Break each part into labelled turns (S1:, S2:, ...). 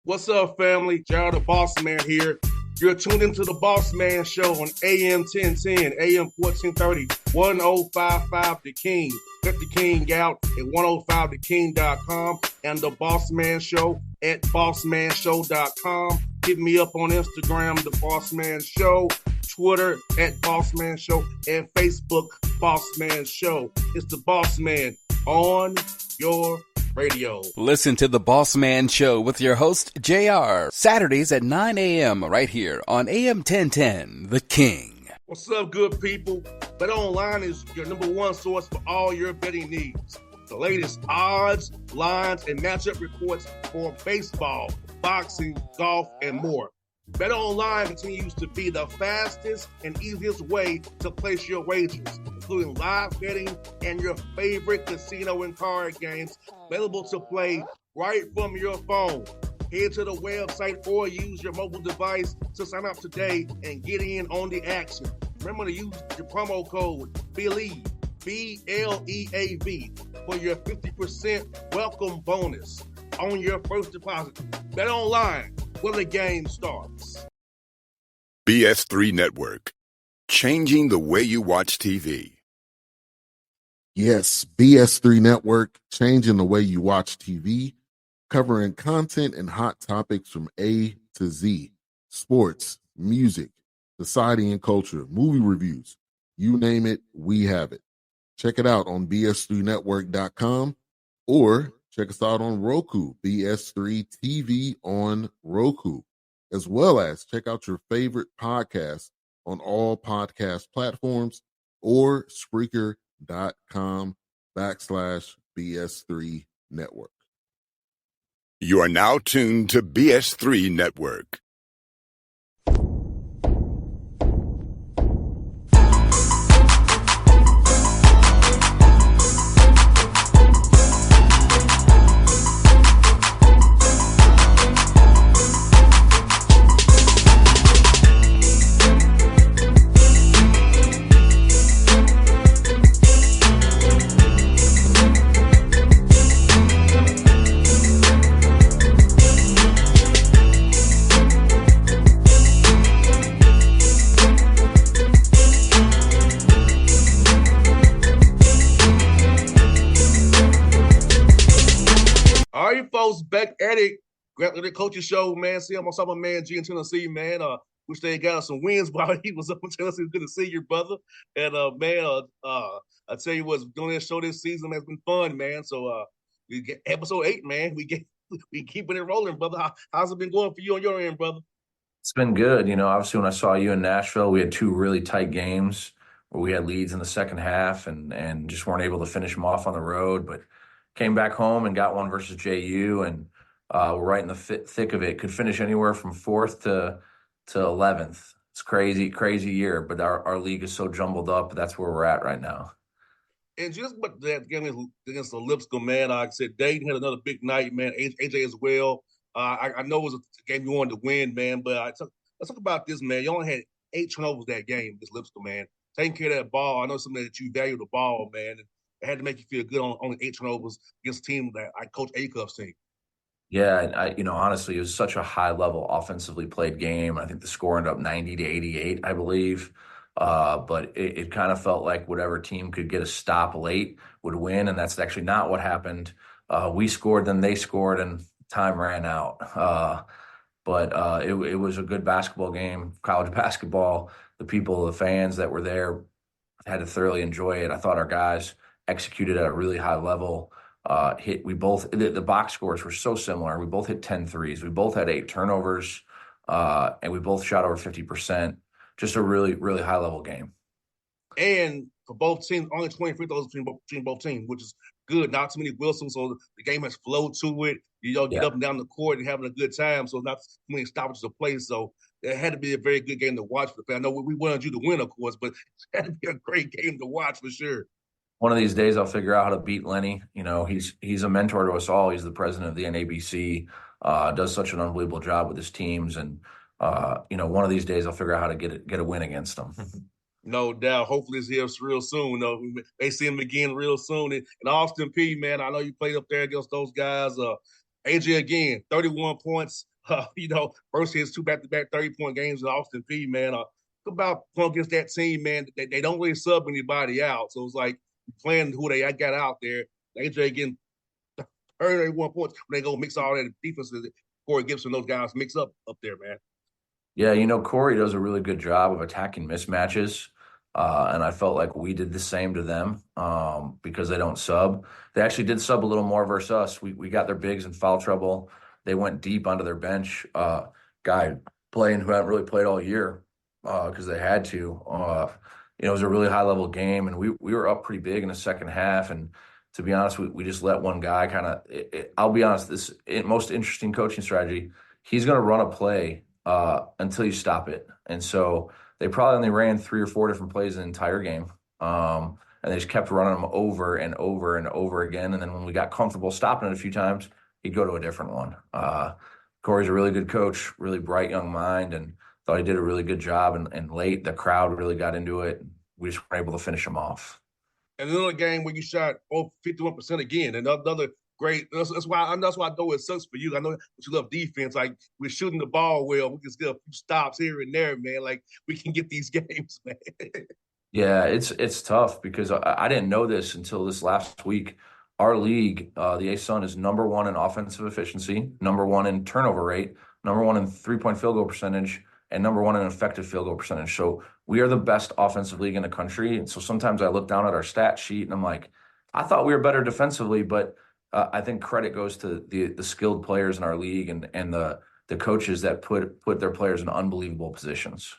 S1: What's up, family? Gerald the Bossman here. You're tuned into the Bossman Show on AM 1010, AM 1430, 1055 The King. Let the King out at 105theking.com and the Bossman Show at bossmanshow.com. Hit me up on Instagram, The Bossman Show, Twitter at Bossman Show, and Facebook, Bossman Show. It's the Bossman on your radio.
S2: Listen to the Bossman Show with your host, JR, Saturdays at 9 a.m. right here on AM 1010, The King.
S1: What's up, good people? BetOnline is your number one source for all your betting needs. The latest odds, lines, and matchup reports for baseball, boxing, golf, and more. BetOnline continues to be the fastest and easiest way to place your wagers, including live betting and your favorite casino and card games available to play right from your phone. Head to the website or use your mobile device to sign up today and get in on the action. Remember to use your promo code BELIEVE, B-L-E-A-V, for your 50% welcome bonus on your first deposit. BetOnline, where the game starts.
S3: BS3 Network, changing the way you watch TV.
S4: Yes, BS3 Network, changing the way you watch TV, covering content and hot topics from A to Z, sports, music, society and culture, movie reviews, you name it, we have it. Check it out on bs3network.com or check us out on Roku, BS3 TV on Roku, as well as check out your favorite podcast on all podcast platforms or Spreaker.com/BS3 Network.
S3: You are now tuned to BS3 Network.
S1: Back at it, the coaching show, man. See, I'm on top of man G in Tennessee, man. Wish they got us some wins while he was up in Tennessee. Good to see you, brother. And man, I tell you what's doing this show this season has been fun, man. So we get episode 8, man. We keeping it rolling, brother. How's it been going for you on your end, brother?
S5: It's been good. Obviously when I saw you in Nashville, we had 2 really tight games where we had leads in the second half and just weren't able to finish them off on the road, but came back home and got one versus JU, and we're right in the thick of it. Could finish anywhere from 4th to 11th. It's crazy year, but our league is so jumbled up. That's where we're at right now.
S1: And just about that game against the Lipscomb, man, like I said, Dayton had another big night, man. AJ as well. I know it was a game you wanted to win, man, but let's talk about this, man. You only had 8 turnovers that game against Lipscomb, man. Taking care of that ball. I know something that you value the ball, man. And it had to make you feel good on only 8 turnovers against a team that I coach Acuff's team.
S5: Yeah, and honestly, it was such a high-level offensively played game. I think the score ended up 90-88, I believe. But it kind of felt like whatever team could get a stop late would win, and that's actually not what happened. We scored, then they scored, and time ran out. But it was a good basketball game, college basketball. The people, the fans that were there had to thoroughly enjoy it. I thought our guys executed at a really high level. The box scores were so similar. We both hit 10 threes. We both had 8 turnovers, and we both shot over 50%. Just a really, really high level game.
S1: And for both teams, only 20 free throws between both teams, which is good. Not too many Wilsons, so the game has flowed to it. Get up and down the court and having a good time, so not too many stoppages to play. So it had to be a very good game to watch for the fans. I know we wanted you to win, of course, but it had to be a great game to watch for sure.
S5: One of these days I'll figure out how to beat Lenny. He's a mentor to us all. He's the president of the NABC, does such an unbelievable job with his teams. And, one of these days I'll figure out how to get a win against him.
S1: No doubt. Hopefully it's here real soon. We may see him again real soon. And Austin P, man, I know you played up there against those guys. AJ again, 31 points, First his 2 back-to-back 30-point games in Austin P, man. About playing against that team, man. They don't really sub anybody out. So it's like playing who they got out there. AJ getting 31 points when they go mix all that defenses. Corey Gibson, those guys mix up there, man.
S5: Yeah, Corey does a really good job of attacking mismatches. And I felt like we did the same to them because they don't sub. They actually did sub a little more versus us. We got their bigs in foul trouble. They went deep onto their bench. Guy playing who hadn't really played all year because they had to. It was a really high-level game, and we were up pretty big in the second half. And to be honest, we just let one guy kind of – I'll be honest, this most interesting coaching strategy, he's going to run a play until you stop it. And so they probably only ran 3 or 4 different plays the entire game. And they just kept running them over and over and over again. And then when we got comfortable stopping it a few times, he'd go to a different one. Corey's a really good coach, really bright young mind, and thought he did a really good job. And late, the crowd really got into it. We just were able to finish him off.
S1: And another game where you shot 51% again. Another great. That's why I know it sucks for you. I know you love defense. Like, we're shooting the ball well. We can get a few stops here and there, man. Like, we can get these games, man.
S5: Yeah, it's tough because I didn't know this until this last week. Our league, the A-Sun, is number 1 in offensive efficiency, number 1 in turnover rate, number 1 in three-point field goal percentage, and number 1 in effective field goal percentage. So we are the best offensive league in the country. And so sometimes I look down at our stat sheet and I'm like, I thought we were better defensively, but I think credit goes to the skilled players in our league and the coaches that put their players in unbelievable positions.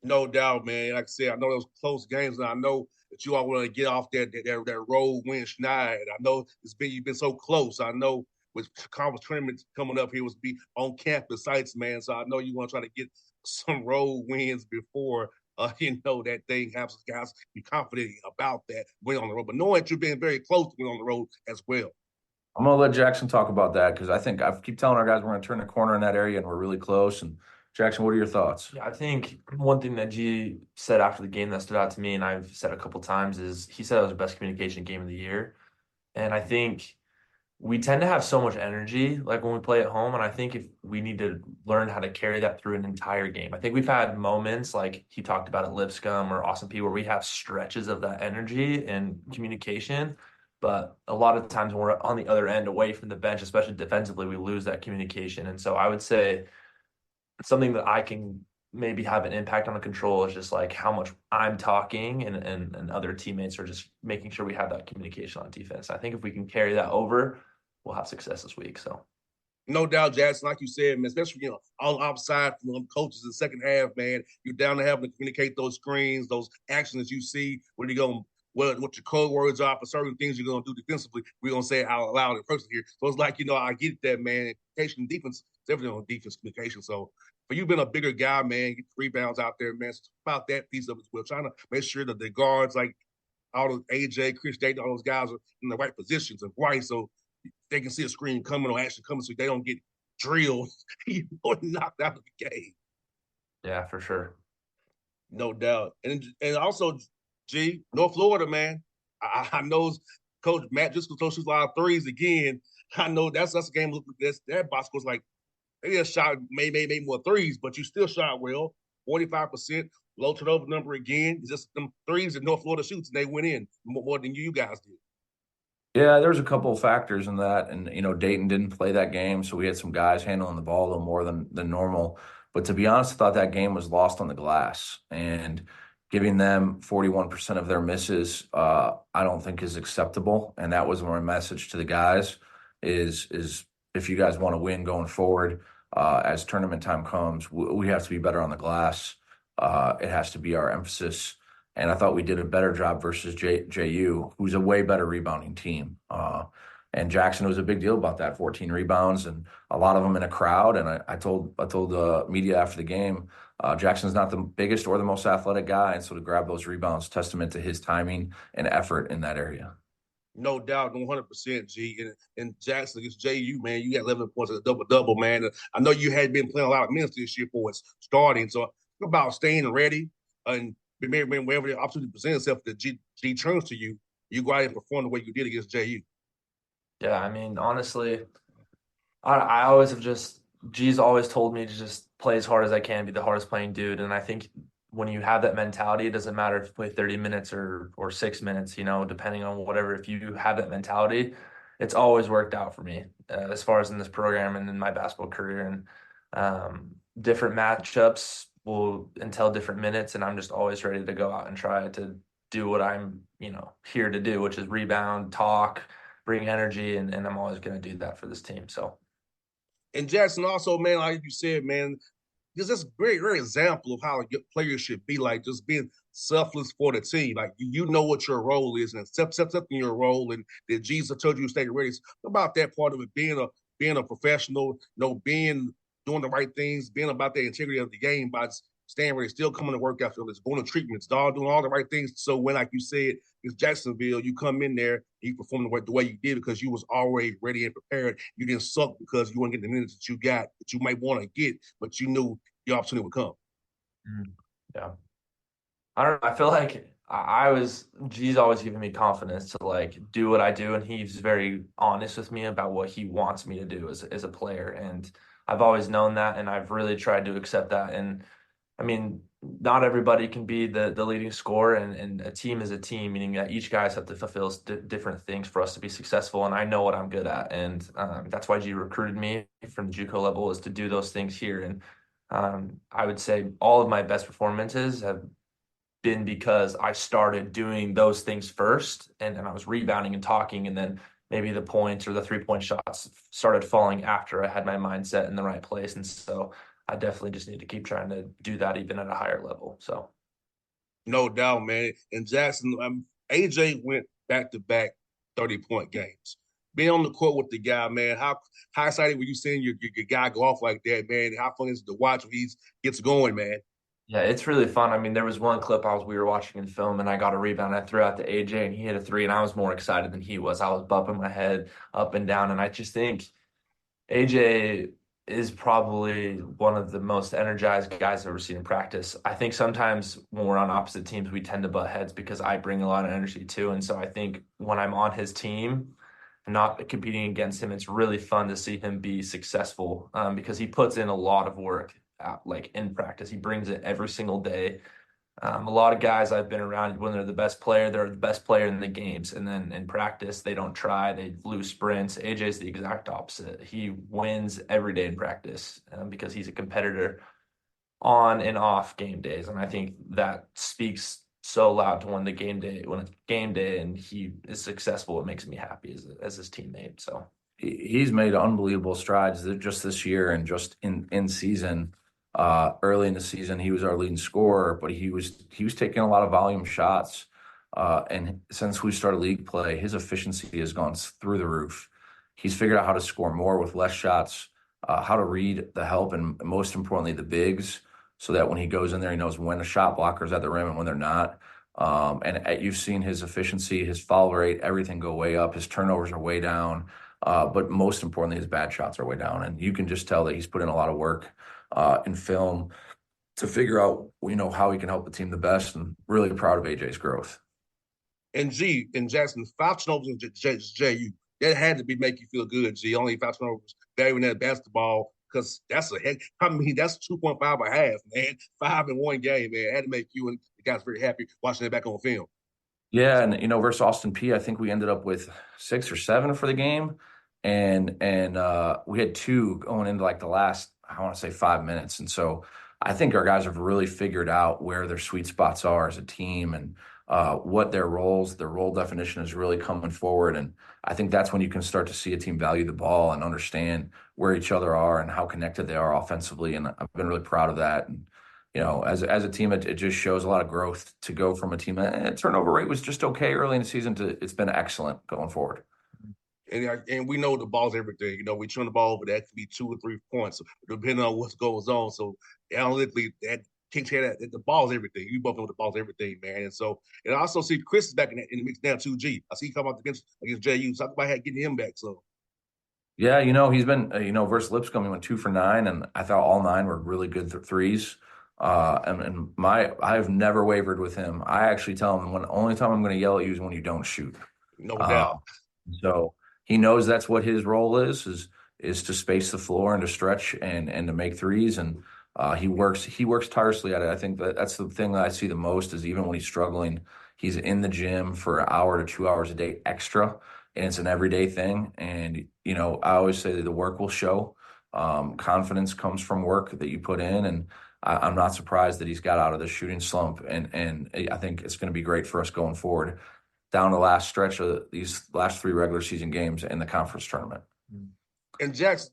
S1: No doubt, man. Like I said, I know those close games, and I know that you all want to get off that road win schneid. I know you've been so close. I know with conference tournaments coming up here was be on campus sites, man. So I know you want to try to get some road wins before that thing happens. Guys, be confident about that win on the road, but knowing that you're being very close to win on the road as well.
S5: I'm gonna let Jackson talk about that because I think I keep telling our guys we're gonna turn the corner in that area and we're really close. And Jackson, what are your thoughts?
S6: Yeah, I think one thing that G said after the game that stood out to me, and I've said a couple times, is he said it was the best communication game of the year. And I think we tend to have so much energy like when we play at home, and I think if we need to learn how to carry that through an entire game. I think we've had moments like he talked about at Lipscomb or Austin P where we have stretches of that energy and communication, but a lot of times when we're on the other end away from the bench, especially defensively, we lose that communication. And so I would say something that I can maybe have an impact on the control is just like how much I'm talking and other teammates are just making sure we have that communication on defense. I think if we can carry that over, we'll have success this week. So
S1: no doubt, Jackson, like you said, man, especially, all outside from them coaches in the second half, man, you're down to having to communicate those screens, those actions you see, what your code words are for certain things you're going to do defensively. We're going to say it out loud in person here. So it's like, I get that, man. Communication, defense, definitely on defense communication. So for you being a bigger guy, man, get rebounds out there, man, it's about that piece of it as well. Trying to make sure that the guards, like all those AJ, Chris Dayton, all those guys are in the right positions and right, so they can see a screen coming or action coming so they don't get drilled, knocked out of the game.
S6: Yeah, for sure.
S1: No doubt. And also, G, North Florida, man, I know Coach Matt just shoots a lot of threes again. I know that's a game. That box was like, they just shot maybe more threes, but you still shot well, 45%, low turnover number again. It's just them threes that North Florida shoots, and they went in more than you guys did.
S5: Yeah, there's a couple of factors in that. And, Dayton didn't play that game, so we had some guys handling the ball a little more than normal. But to be honest, I thought that game was lost on the glass. And giving them 41% of their misses, I don't think is acceptable. And that was my message to the guys is if you guys want to win going forward, as tournament time comes, we have to be better on the glass. It has to be our emphasis. And I thought we did a better job versus JU, who's a way better rebounding team. And Jackson was a big deal about that, 14 rebounds and a lot of them in a crowd. And I told the media after the game, Jackson's not the biggest or the most athletic guy. And so to grab those rebounds, testament to his timing and effort in that area.
S1: No doubt, 100%, G. And Jackson against JU, man, you got 11 points at a double-double, man. And I know you had been playing a lot of minutes this year for its starting. So think about staying ready and whenever the opportunity presents itself that G turns to you, you go out and perform the way you did against JU.
S6: Yeah, I mean, honestly, I always have just G's always told me to just play as hard as I can, be the hardest playing dude. And I think when you have that mentality, it doesn't matter if you play 30 minutes or 6 minutes, depending on whatever. If you have that mentality, it's always worked out for me as far as in this program and in my basketball career. And different matchups will entail different minutes, and I'm just always ready to go out and try to do what I'm, here to do, which is rebound, talk, bring energy, and I'm always going to do that for this team. So.
S1: And Jackson also, man, like you said, man, just a great, great example of how a good player should be, like just being selfless for the team. Like you know what your role is and accepting your role. And that Jesus told you to stay ready. It's about that part of it, being a professional, being doing the right things, being about the integrity of the game by staying ready, still coming to work after this, going to treatments, dog, doing all the right things. So when, like you said, it's Jacksonville, you come in there and you perform the way you did because you was already ready and prepared. You didn't suck because you weren't getting the minutes that you got that you might want to get, but you knew your opportunity would come.
S6: Yeah. I don't know. I feel like G's always giving me confidence to like do what I do. And he's very honest with me about what he wants me to do as a player. And I've always known that. And I've really tried to accept that. And I mean, not everybody can be the leading scorer, and a team is a team, meaning that each guys have to fulfill different things for us to be successful. And I know what I'm good at. And that's why G recruited me from the JUCO level, is to do those things here. And I would say all of my best performances have been because I started doing those things first, and I was rebounding and talking, and then maybe the points or the 3-point shots started falling after I had my mindset in the right place. And so I definitely just need to keep trying to do that even at a higher level. So
S1: no doubt, man. And Jackson, AJ went back-to-back 30-point games. Being on the court with the guy, man, how excited were you seeing your guy go off like that, man? How fun is it to watch when he gets going, man?
S6: yeah, it's really fun. I mean, there was one clip we were watching in film, and I got a rebound. I threw out to AJ, and he hit a three, and I was more excited than he was. I was bumping my head up and down, and I just think AJ is probably one of the most energized guys I've ever seen in practice. I think sometimes when we're on opposite teams, we tend to butt heads because I bring a lot of energy too. And so I think when I'm on his team, not competing against him, it's really fun to see him be successful because he puts in a lot of work like in practice. He brings it every single day. A lot of guys I've been around, when they're the best player, they're the best player in the games. And then in practice, they don't try, they lose sprints. AJ's the exact opposite. He wins every day in practice because he's a competitor on and off game days. And I think that speaks so loud to when it's game day and he is successful. It makes me happy as his teammate. So
S5: He's made unbelievable strides just this year and just in season. Early in the season, he was our leading scorer, but he was taking a lot of volume shots. And since we started league play, his efficiency has gone through the roof. He's figured out how to score more with less shots, how to read the help, and most importantly, the bigs, so that when he goes in there, he knows when a shot blocker's at the rim and when they're not. And you've seen his efficiency, his foul rate, everything go way up. His turnovers are way down. But most importantly, his bad shots are way down. And you can just tell that he's put in a lot of work in film to figure out, how he can help the team the best, and really proud of AJ's growth.
S1: And Jackson, 5 turnovers in JU, that had to be make you feel good, G. Only 5 turnovers better than that basketball, because that's that's 2.5 a half, man. 5 in one game, man. It had to make you and the guys very happy watching it back on film.
S5: Yeah, and versus Austin P, I think we ended up with 6 or 7 for the game, and we had 2 going into like the last, I want to say 5 minutes, and so I think our guys have really figured out where their sweet spots are as a team and what their role definition is really coming forward, and I think that's when you can start to see a team value the ball and understand where each other are and how connected they are offensively, and I've been really proud of that. And as a team, it just shows a lot of growth to go from a team that turnover rate was just okay early in the season to it's been excellent going forward.
S1: And we know the ball's everything. We turn the ball over, that could be 2 or 3 points, depending on what goes on. So analytically, that takes care of that. The ball's everything. You both know the ball's everything, man. And so, and I also see Chris is back in the mix now too. G, I see he come out against JU. Talk about getting him back. So.
S5: Yeah, he's been, versus Lipscomb, he went 2 for 9, and I thought all 9 were really good threes. I've never wavered with him. I actually tell him only time I'm going to yell at you is when you don't shoot.
S1: No doubt.
S5: So he knows that's what his role is is to space the floor and to stretch and to make threes. And he works tirelessly at it. I think that's the thing that I see the most is even when he's struggling, he's in the gym for an hour to 2 hours a day extra, and it's an everyday thing. And I always say that the work will show. Confidence comes from work that you put in, and I'm not surprised that he's got out of the shooting slump. And I think it's going to be great for us going forward down the last stretch of these last 3 regular season games in the conference tournament.
S1: And Jackson,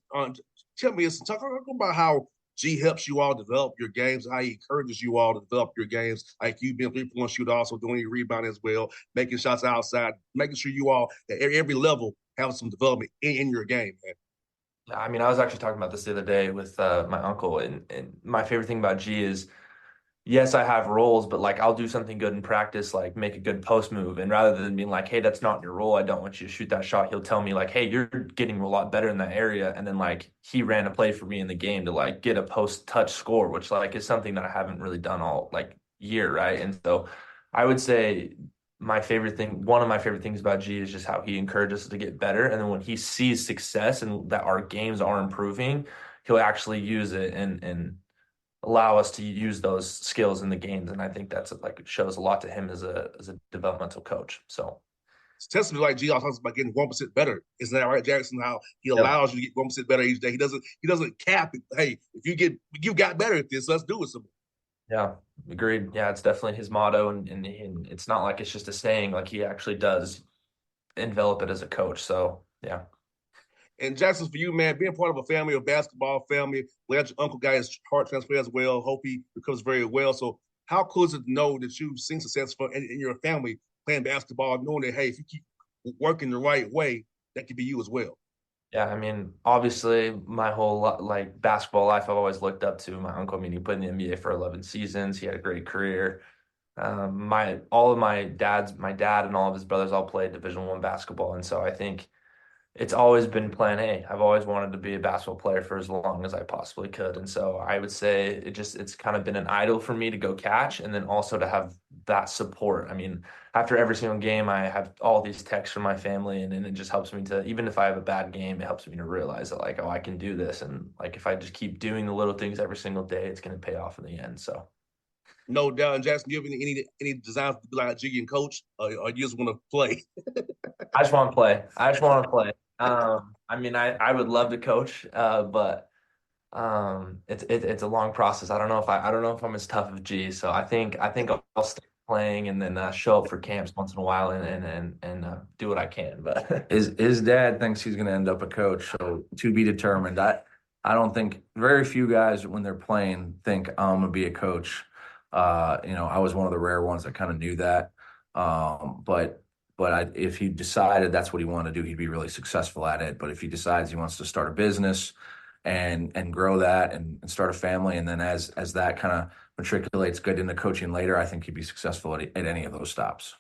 S1: tell me, talk about how G helps you all develop your games, how he encourages you all to develop your games. Like you've been 3-point shooter, also doing your rebound as well, making shots outside, making sure you all at every level have some development in your game, man.
S6: I mean, I was actually talking about this the other day with my uncle, and my favorite thing about G is, yes, I have roles, but like I'll do something good in practice, like make a good post move. And rather than being like, hey, that's not your role, I don't want you to shoot that shot, he'll tell me like, hey, you're getting a lot better in that area. And then like he ran a play for me in the game to like get a post touch score, which like is something that I haven't really done all like year, right? And so I would say one of my favorite things about G is just how he encourages us to get better. And then when he sees success and that our games are improving, he'll actually use it and allow us to use those skills in the games. And I think that's like, it shows a lot to him as a developmental coach. So
S1: it's testament like G talks about getting 1% better. Isn't that right, Jackson? How he allows you to get 1% better each day. He doesn't cap it. Hey, if you got better at this, let's do it some more.
S6: Yeah, agreed. Yeah, it's definitely his motto, and it's not like it's just a saying, like he actually does envelop it as a coach. So yeah.
S1: And Jackson, for you, man, being part of a family, a basketball family, glad your uncle got his heart transplant as well. Hope he recovers very well. So how cool is it to know that you've seen success in your family playing basketball, knowing that, hey, if you keep working the right way, that could be you as well?
S6: Yeah, I mean, obviously, my whole like basketball life, I've always looked up to my uncle. I mean, he played in the NBA for 11 seasons. He had a great career. My dad and all of his brothers all played Division I basketball, and so I think it's always been plan A. I've always wanted to be a basketball player for as long as I possibly could. And so I would say it's kind of been an idol for me to go catch and then also to have that support. I mean, after every single game, I have all these texts from my family, and it just helps me to, even if I have a bad game, it helps me to realize that like, oh, I can do this. And like, if I just keep doing the little things every single day, it's going to pay off in the end. So.
S1: No doubt. And Jackson, do you have any desires to be like a Jiggy and coach, or you just want to play?
S6: I just want to play. I mean, I would love to coach, but it's a long process. I don't know if I'm as tough as G. So I think I'll stay playing and then show up for camps once in a while and do what I can. But
S5: his dad thinks he's going to end up a coach, so to be determined. I don't think very few guys when they're playing think I'm going to be a coach. I was one of the rare ones that kind of knew that. But if he decided that's what he wanted to do, he'd be really successful at it. But if he decides he wants to start a business and grow that and start a family, and then as that kind of matriculates good into coaching later, I think he'd be successful at any of those stops.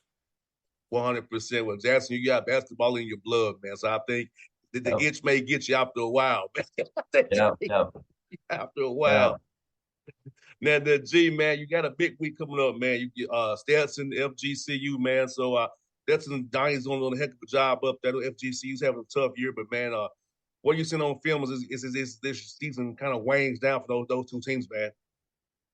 S1: 100%. Well, Jackson, you got basketball in your blood, man. So I think the itch may get you after a while, man.
S6: Yeah.
S1: After a while. Now, the G, man, you got a big week coming up, man. You get Stetson, FGCU, man. So Stetson and Donnie's doing a heck of a job up there. FGCU's having a tough year, but man, what you seeing on film is this season kind of wanes down for those two teams, man.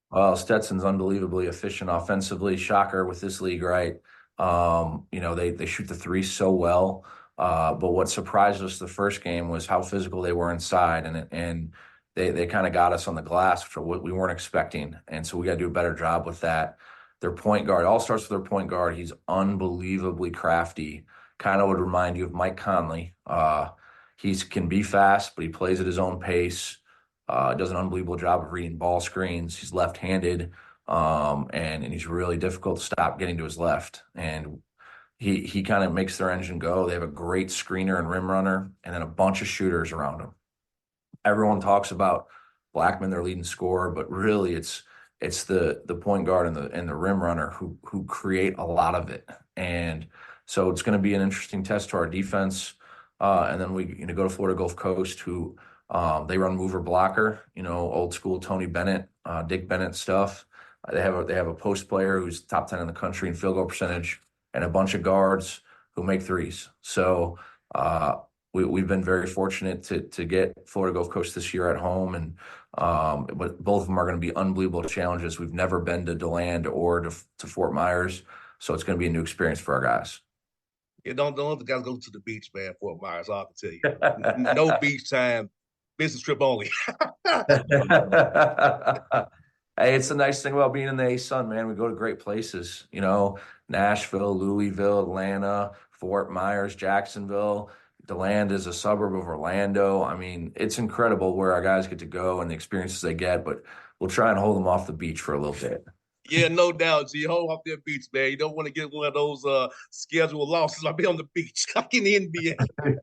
S5: Well, Stetson's unbelievably efficient offensively. Shocker with this league, right? They shoot the three so well. But what surprised us the first game was how physical they were inside, and they kind of got us on the glass for what we weren't expecting. And so we got to do a better job with that. Their point guard, it all starts with their point guard. He's unbelievably crafty. Kind of would remind you of Mike Conley. He can be fast, but he plays at his own pace. Does an unbelievable job of reading ball screens. He's left-handed, and he's really difficult to stop getting to his left. And he kind of makes their engine go. They have a great screener and rim runner, and then a bunch of shooters around him. Everyone talks about Blackman, their leading scorer, but really it's the point guard and the rim runner who create a lot of it. And so it's going to be an interesting test to our defense. And then we go to Florida Gulf Coast, who they run mover blocker, old school Tony Bennett, Dick Bennett stuff. They have a post player who's top 10 in the country in field goal percentage, and a bunch of guards who make threes. So we've been very fortunate to get Florida Gulf Coast this year at home, and but both of them are going to be unbelievable challenges. We've never been to DeLand or to Fort Myers, so it's going to be a new experience for our guys.
S1: Yeah, don't let the guys go to the beach, man. Fort Myers, I can tell you, no beach time, business trip only.
S5: Hey, it's the nice thing about being in the A-Sun, man. We go to great places, Nashville, Louisville, Atlanta, Fort Myers, Jacksonville. DeLand is a suburb of Orlando. I mean, it's incredible where our guys get to go and the experiences they get, but we'll try and hold them off the beach for a little bit.
S1: Yeah, no doubt. G, hold off that beach, man. You don't want to get one of those scheduled losses. I'll be on the beach, like in the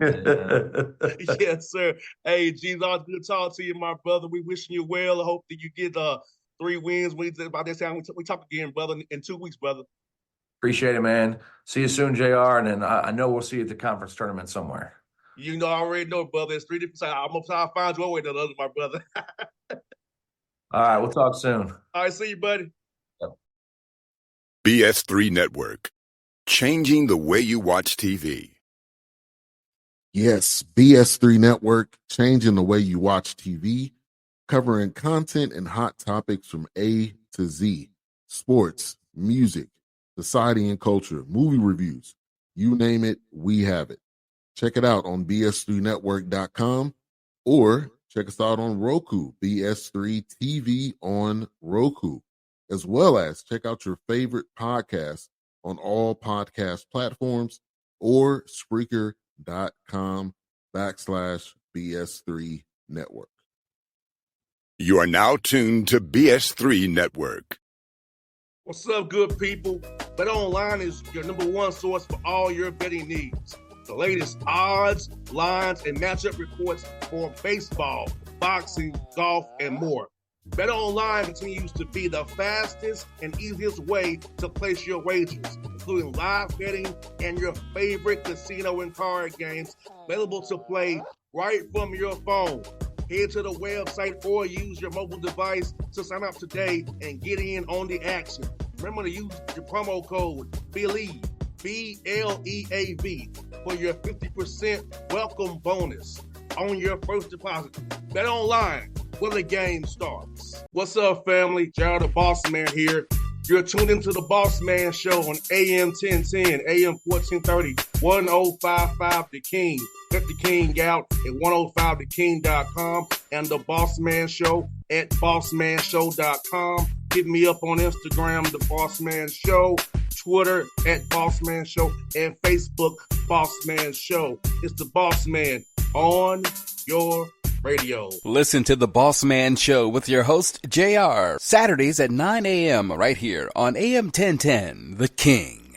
S1: NBA. Yes, sir. Hey, G, it's always good to talk to you, my brother. We wishing you well. I hope that you get 3 wins. By this time, we talk again, brother, in 2 weeks, brother.
S5: Appreciate it, man. See you soon, JR. And then I know we'll see you at the conference tournament somewhere.
S1: I already know, brother. It's 3 different sides. I'm going to try to find your way to the other, my brother.
S5: All right, we'll talk soon.
S1: All right, see you, buddy.
S3: BS3 Network, changing the way you watch TV.
S4: Yes, BS3 Network, changing the way you watch TV, covering content and hot topics from A to Z, sports, music, society and culture, movie reviews, you name it, we have it. Check it out on bs3network.com or check us out on Roku, BS3 TV on Roku, as well as check out your favorite podcast on all podcast platforms or Spreaker.com/BS3 Network.
S3: You are now tuned to BS3 Network.
S1: What's up, good people? Bet Online is your #1 source for all your betting needs. The latest odds, lines, and matchup reports for baseball, boxing, golf, and more. Bet Online continues to be the fastest and easiest way to place your wagers, including live betting and your favorite casino and card games available to play right from your phone. Head to the website or use your mobile device to sign up today and get in on the action. Remember to use your promo code BELIEVE, BLEAV, for your 50% welcome bonus on your first deposit. Bet Online, where the game starts. What's up, family? Jared the Bossman here. You're tuned into the Bossman Show on AM 1010, AM 1430, 1055 The King. Check The King out at 105theking.com and the Bossman Show at bossmanshow.com. Hit me up on Instagram, The Bossman Show, Twitter at Bossman Show, and Facebook, Bossman Show. It's the Bossman on your radio.
S2: Listen to The Bossman Show with your host, JR, Saturdays at 9 a.m. right here on AM 1010, The King.